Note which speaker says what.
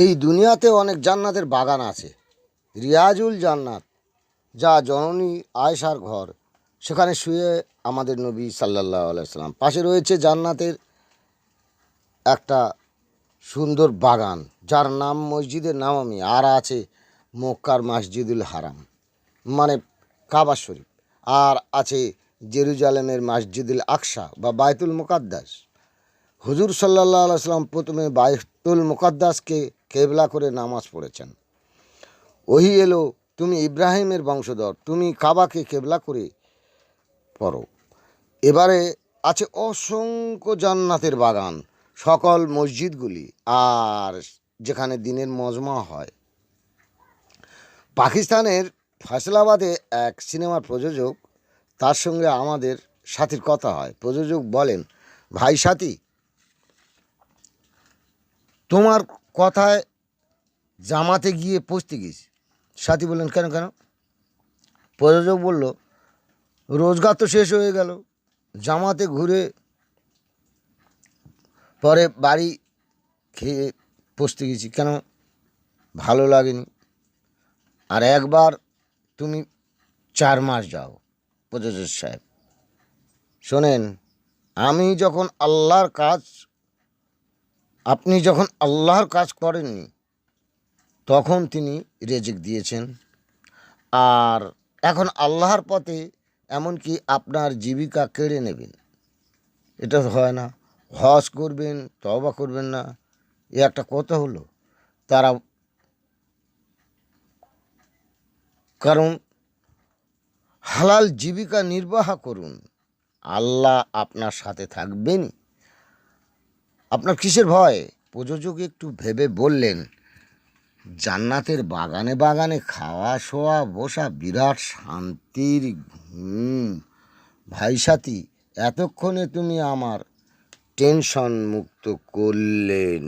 Speaker 1: এই দুনিয়াতে অনেক জান্নাতের বাগান আছে। রিয়াজুল জান্নাত, যা জননী আয়েশার ঘর, সেখানে শুয়ে আমাদের নবী সাল্লাল্লাহু আলাইহি সাল্লাম। পাশে রয়েছে জান্নাতের একটা সুন্দর বাগান, যার নাম মসজিদের নামামি, আর আছে মক্কার মসজিদুল হারাম মানে কাবা শরীফ, আর আছে জেরুজালেমের মসজিদুল আকসা বা বায়তুল মুকাদ্দাস। হুজুর সাল্লাল্লাহু আলাইহি সাল্লাম প্রথমে বায়তুল মুকাদ্দাসকে কেবলা করে নামাজ পড়েছেন। ওহি এলো, তুমি ইব্রাহিমের বংশধর, তুমি কাবাকে কেবলা করে পড়ো। এবারে আছে অসংখ্য জান্নাতের বাগান, সকল মসজিদগুলি, আর যেখানে দিনের মজমা হয়। পাকিস্তানের ফয়সলাবাদে এক সিনেমার প্রযোজক, তার সঙ্গে আমাদের সাথীর কথা হয়। প্রযোজক বলেন, ভাই সাথী, তোমার কথায় জামাতে গিয়ে পৌঁছতে গেছি। সাথী বললেন, কেন কেন? প্রযোজক বলল, রোজগার তো শেষ হয়ে গেল, জামাতে ঘুরে পরে বাড়ি খেয়ে পৌঁছতে গেছি, কেন ভালো লাগেনি? আর একবার তুমি 4 মাস যাও। প্রযোজক সাহেব শোনেন, আপনি যখন আল্লাহর কাজ করেননি, তখন তিনি রেজিক দিয়েছেন। আর এখন আল্লাহর পথে এমনকি আপনার জীবিকা কেড়ে নেবেন, এটা হয় না। হজ করবেন, তওবা করবেন না, এ একটা কথা হলো? তারা কারণ হালাল জীবিকা নির্বাহ করুন, আল্লাহ আপনার সাথে থাকবেনই। আপনার কিসের ভয়? প্রযোজক একটু ভেবে বললেন, জান্নাতের বাগানে বাগানে খাওয়া শোয়া বসা, বিরাট শান্তির ঘুম। ভাই সাথী, এতক্ষণে তুমি আমার টেনশন মুক্ত করলেন।